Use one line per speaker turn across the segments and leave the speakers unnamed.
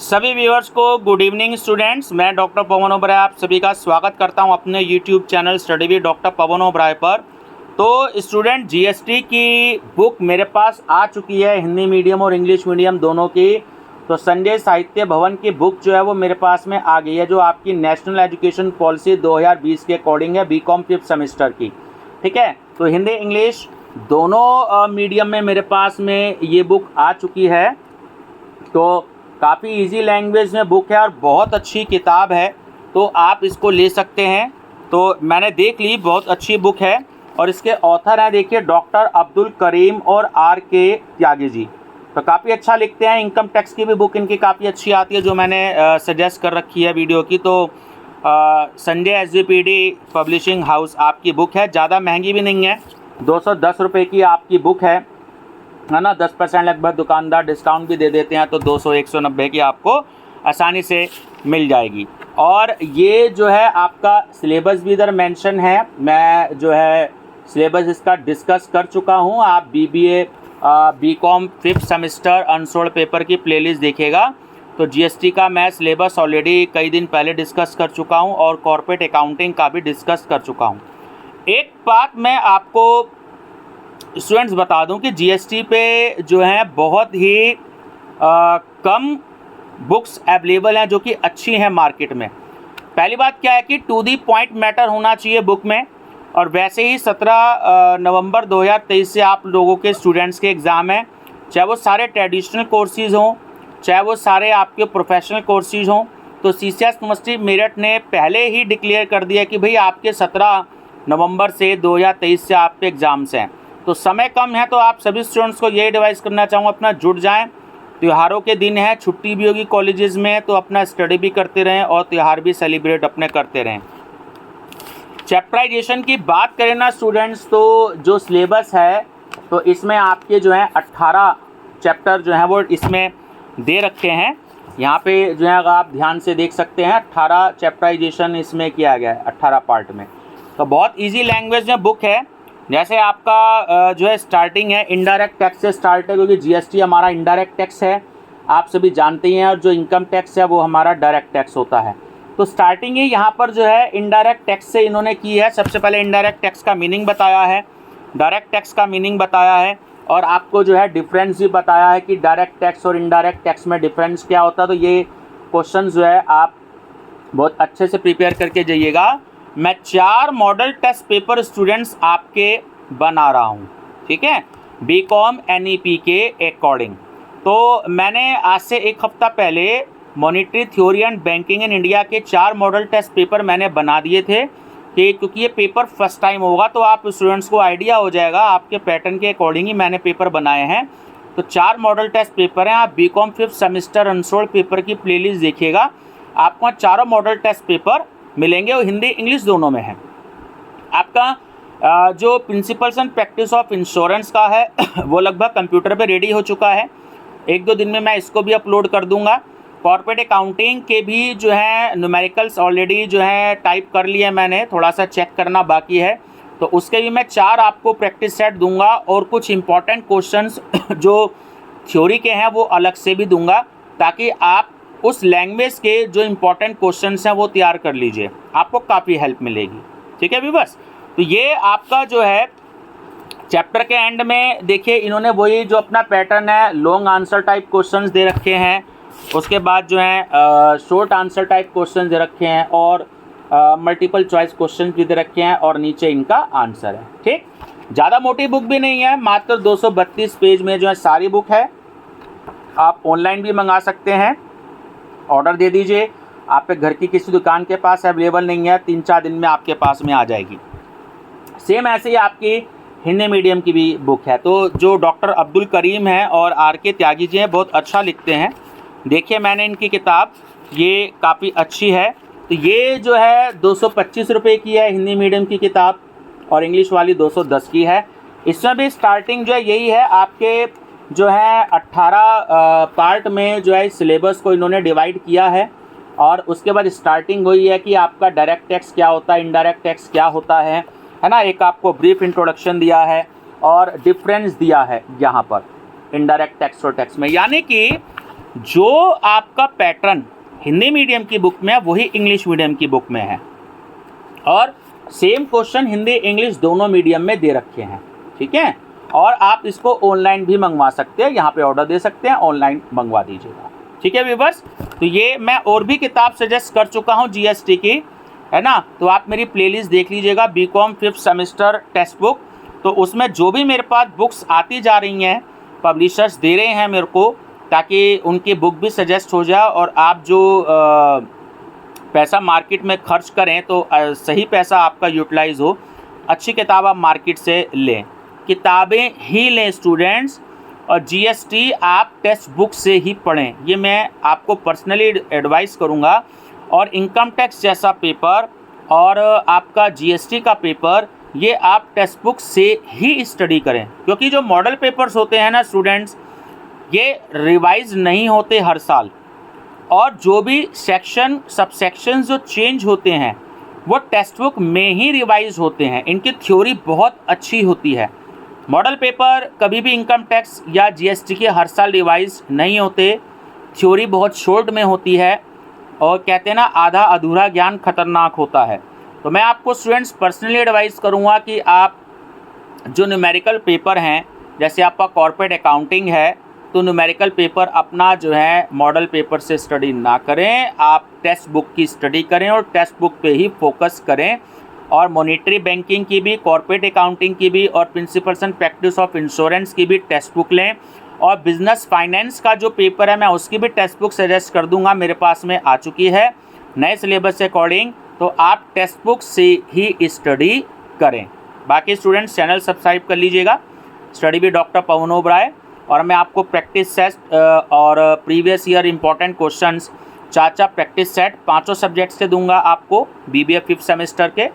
सभी व्यूअर्स को good evening students. मैं डॉक्टर पवन ओबराय आप सभी का स्वागत करता हूं अपने YouTube channel study with doctor Pawan Oberoi पर। तो स्टूडेंट जीएसटी की बुक मेरे पास आ चुकी है, हिंदी मीडियम और इंग्लिश मीडियम दोनों की। तो संजय साहित्य भवन की बुक जो है वो मेरे पास में आ गई है, जो आपकी नेशनल एजुकेशन पॉलिसी 2020 के अकॉर्डिंग है, बीकॉम 5th सेमेस्टर की। ठीक है, तो हिंदी इंग्लिश दोनों मीडियम में मेरे पास में ये बुक आ चुकी है। तो काफ़ी इजी लैंग्वेज में बुक है और बहुत अच्छी किताब है, तो आप इसको ले सकते हैं। तो मैंने देख ली, बहुत अच्छी बुक है और इसके ऑथर हैं देखिए डॉक्टर अब्दुल करीम और RK त्यागी जी। तो काफ़ी अच्छा लिखते हैं। इनकम टैक्स की भी बुक इनकी काफ़ी अच्छी आती है, जो मैंने सजेस्ट कर रखी है वीडियो की। तो संजय SGPD पब्लिशिंग हाउस आपकी बुक है, ज़्यादा महंगी भी नहीं है, 210 रुपये की आपकी बुक है ना। 10% लगभग दुकानदार डिस्काउंट भी दे देते हैं, तो 200-190 की आपको आसानी से मिल जाएगी। और ये जो है आपका सिलेबस भी इधर मेंशन है, मैं जो है सिलेबस इसका डिस्कस कर चुका हूँ। आप BBA BCom 5th semester unsolved paper की प्लेलिस्ट देखिएगा। तो GST का मैं सिलेबस ऑलरेडी कई दिन पहले डिस्कस कर चुका हूँ और कॉर्पोरेट अकाउंटिंग का भी डिस्कस कर चुका हूँ। एक बात मैं आपको स्टूडेंट्स बता दूं कि GST पे जो है बहुत ही कम बुक्स अवेलेबल हैं जो कि अच्छी हैं मार्केट में। पहली बात क्या है कि टू दी पॉइंट मैटर होना चाहिए बुक में। और वैसे ही 17 नवंबर 2023 से आप लोगों के स्टूडेंट्स के एग्ज़ाम हैं, चाहे वो सारे ट्रेडिशनल कोर्सेज़ हों, चाहे वो सारे आपके प्रोफेशनल कोर्सेज़ हों। तो CCS यूनिवर्सिटी मेरठ ने पहले ही डिक्लेयर कर दिया कि भाई आपके 17 नवंबर से 2023 से आपके एग्ज़ाम्स हैं। तो समय कम है, तो आप सभी स्टूडेंट्स को ये एडवाइस करना चाहूँगा अपना जुट जाएं। त्योहारों के दिन है, छुट्टी भी होगी कॉलेजेस में, तो अपना स्टडी भी करते रहें और त्यौहार भी सेलिब्रेट अपने करते रहें। चैप्टराइजेशन की बात करें ना स्टूडेंट्स, तो जो सिलेबस है तो इसमें आपके जो है 18 चैप्टर जो हैं वो इसमें दे रखे हैं। यहाँ पे जो है अगर आप ध्यान से देख सकते हैं 18 चैप्टराइजेशन इसमें किया गया है 18 पार्ट में। तो बहुत ईजी लैंग्वेज में बुक है। जैसे आपका जो है स्टार्टिंग है इनडायरेक्ट टैक्स से स्टार्ट है, क्योंकि GST हमारा इनडायरेक्ट टैक्स है, आप सभी जानते ही हैं। और जो इनकम टैक्स है वो हमारा डायरेक्ट टैक्स होता है। तो स्टार्टिंग ही यहाँ पर जो है इनडायरेक्ट टैक्स से इन्होंने की है। सबसे पहले इनडायरेक्ट टैक्स का मीनिंग बताया है, डायरेक्ट टैक्स का मीनिंग बताया है, और आपको जो है डिफरेंस भी बताया है कि डायरेक्ट टैक्स और इनडायरेक्ट टैक्स में डिफरेंस क्या होता है। तो ये क्वेश्चन जो है आप बहुत अच्छे से प्रिपेयर करके जाइएगा। मैं 4 मॉडल टेस्ट पेपर स्टूडेंट्स आपके बना रहा हूँ, ठीक है, बीकॉम NEP के अकॉर्डिंग। तो मैंने आज से एक हफ्ता पहले monetary theory and banking in India के 4 मॉडल टेस्ट पेपर मैंने बना दिए थे कि क्योंकि ये पेपर फर्स्ट टाइम होगा, तो आप स्टूडेंट्स को आइडिया हो जाएगा, आपके पैटर्न के अकॉर्डिंग ही मैंने पेपर बनाए हैं। तो 4 मॉडल टेस्ट पेपर हैं। आप BCom 5th semester unsolved paper की प्लेलिस्ट देखिएगा, आपको चारों मॉडल टेस्ट पेपर मिलेंगे और हिंदी इंग्लिश दोनों में है। आपका जो principles and practice of insurance का है वो लगभग कंप्यूटर पे रेडी हो चुका है। 1-2 दिन में मैं इसको भी अपलोड कर दूंगा। कॉर्पोरेट अकाउंटिंग के भी जो है न्यूमेरिकल्स ऑलरेडी जो है टाइप कर लिए मैंने, थोड़ा सा चेक करना बाकी है। तो उसके भी मैं 4 आपको प्रैक्टिस सेट दूंगा और कुछ इंपॉर्टेंट क्वेश्चंस जो थ्योरी के हैं वो अलग से भी दूंगा, ताकि आप उस लैंग्वेज के जो इम्पोर्टेंट क्वेश्चंस हैं वो तैयार कर लीजिए, आपको काफ़ी हेल्प मिलेगी। ठीक है भी बस। तो ये आपका जो है चैप्टर के एंड में देखिए इन्होंने वही जो अपना पैटर्न है, लॉन्ग आंसर टाइप क्वेश्चंस दे रखे हैं, उसके बाद जो है शॉर्ट आंसर टाइप क्वेश्चंस दे रखे हैं, और मल्टीपल चॉइस क्वेश्चंस भी दे रखे हैं, और नीचे इनका आंसर है। ठीक, ज़्यादा मोटी बुक भी नहीं है, मात्र 232 पेज में जो है सारी बुक है। आप ऑनलाइन भी मंगा सकते हैं, ऑर्डर दे दीजिए, आपके घर की किसी दुकान के पास अवेलेबल नहीं है, 3-4 दिन में आपके पास में आ जाएगी। सेम ऐसे ही आपकी हिंदी मीडियम की भी बुक है। तो जो डॉक्टर अब्दुल करीम हैं और RK त्यागी जी हैं, बहुत अच्छा लिखते हैं। देखिए मैंने इनकी किताब, ये काफ़ी अच्छी है। तो ये जो है 225 रुपये की है हिंदी मीडियम की किताब, और इंग्लिश वाली 210 की है। इसमें भी स्टार्टिंग जो है यही है, आपके जो है 18 पार्ट में जो है सिलेबस को इन्होंने डिवाइड किया है। और उसके बाद स्टार्टिंग हुई है कि आपका डायरेक्ट टैक्स क्या होता है, इनडायरेक्ट टैक्स क्या होता है ना। एक आपको ब्रीफ इंट्रोडक्शन दिया है और डिफरेंस दिया है यहाँ पर इनडायरेक्ट टैक्स और टैक्स में। यानी कि जो आपका पैटर्न हिंदी मीडियम की बुक में है वही इंग्लिश मीडियम की बुक में है, और सेम क्वेश्चन हिंदी इंग्लिश दोनों मीडियम में दे रखे हैं, ठीक है। और आप इसको ऑनलाइन भी मंगवा सकते हैं, यहाँ पे ऑर्डर दे सकते हैं, ऑनलाइन मंगवा दीजिएगा, ठीक है व्यूअर्स। तो ये मैं और भी किताब सजेस्ट कर चुका हूँ जीएसटी की, है ना, तो आप मेरी प्लेलिस्ट देख लीजिएगा, BCom 5th semester text book. तो उसमें जो भी मेरे पास बुक्स आती जा रही हैं, पब्लिशर्स दे रहे हैं मेरे को, ताकि उनकी बुक भी सजेस्ट हो जाए, और आप जो पैसा मार्केट में खर्च करें तो सही पैसा आपका यूटिलाइज हो, अच्छी किताब आप मार्केट से लें, किताबें ही लें स्टूडेंट्स। और जीएसटी आप टेक्स्ट बुक से ही पढ़ें, ये मैं आपको पर्सनली एडवाइस करूँगा। और इनकम टैक्स जैसा पेपर और आपका जीएसटी का पेपर, ये आप टेक्स्ट बुक से ही स्टडी करें, क्योंकि जो मॉडल पेपर्स होते हैं ना स्टूडेंट्स, ये रिवाइज नहीं होते हर साल, और जो भी सेक्शन सब सेक्शन जो चेंज होते हैं वो टेक्स्ट बुक में ही रिवाइज होते हैं। इनकी थ्योरी बहुत अच्छी होती है। मॉडल पेपर कभी भी इनकम टैक्स या जीएसटी के हर साल रिवाइज नहीं होते, थ्योरी बहुत शॉर्ट में होती है, और कहते हैं ना आधा अधूरा ज्ञान खतरनाक होता है। तो मैं आपको स्टूडेंट्स पर्सनली एडवाइस करूँगा कि आप जो न्यूमेरिकल पेपर हैं, जैसे आपका कॉर्पोरेट अकाउंटिंग है, तो न्यूमेरिकल पेपर अपना जो है मॉडल पेपर से स्टडी ना करें, आप टेक्स्ट बुक की स्टडी करें और टेक्स्ट बुक पे ही फोकस करें। और मॉनेटरी बैंकिंग की भी, कॉर्पोरेट अकाउंटिंग की भी, और principles and practice of insurance की भी टेक्स्ट बुक लें। और बिजनेस फाइनेंस का जो पेपर है मैं उसकी भी टेक्स्ट बुक सजेस्ट कर दूंगा, मेरे पास में आ चुकी है नए सिलेबस के अकॉर्डिंग। तो आप टेक्स्ट बुक से ही स्टडी करें। बाकी स्टूडेंट्स चैनल सब्सक्राइब कर लीजिएगा, स्टडी भी डॉक्टर पवन ओबराय। और मैं आपको प्रैक्टिस सेट और previous year important questions 4 practice set 5 subject से दूंगा आपको बीबीए 5th सेमेस्टर के।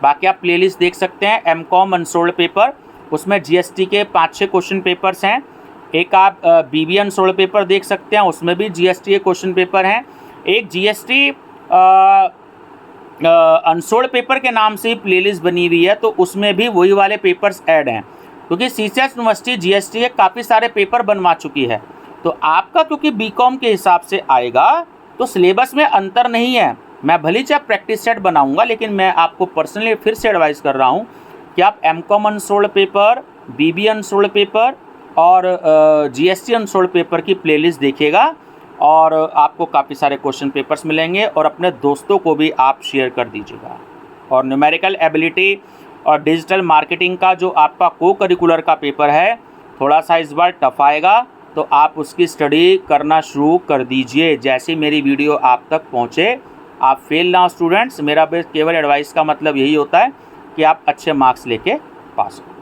बाकी आप प्लेलिस्ट देख सकते हैं, एमकॉम अनसोल्ड पेपर, उसमें जीएसटी के 5-6 क्वेश्चन पेपर्स हैं। एक आप बीबीए अनसोल्ड पेपर देख सकते हैं, उसमें भी जीएसटी के क्वेश्चन पेपर हैं। एक जीएसटी अनसोल्ड पेपर के नाम से ही प्लेलिस्ट बनी हुई है, तो उसमें भी वही वाले पेपर्स ऐड हैं, क्योंकि सीसीएस यूनिवर्सिटी जीएसटी के काफ़ी सारे पेपर बनवा चुकी है। तो आपका क्योंकि बीकॉम के हिसाब से आएगा तो सिलेबस में अंतर नहीं है। मैं भले चाहे प्रैक्टिस सेट बनाऊंगा, लेकिन मैं आपको पर्सनली फिर से एडवाइस कर रहा हूं कि आप MCom unsolved paper, BBA unsolved paper और जीएसटी अनसोल्ड पेपर की प्लेलिस्ट देखिएगा, और आपको काफ़ी सारे क्वेश्चन पेपर्स मिलेंगे, और अपने दोस्तों को भी आप शेयर कर दीजिएगा। और न्यूमेरिकल एबिलिटी और डिजिटल मार्केटिंग का जो आपका को करिकुलर का पेपर है, थोड़ा सा इस बार टफ आएगा, तो आप उसकी स्टडी करना शुरू कर दीजिए जैसे मेरी वीडियो आप तक पहुँचे। आप फेल ना हो स्टूडेंट्स, मेरा केवल एडवाइस का मतलब यही होता है कि आप अच्छे मार्क्स लेके पास हो।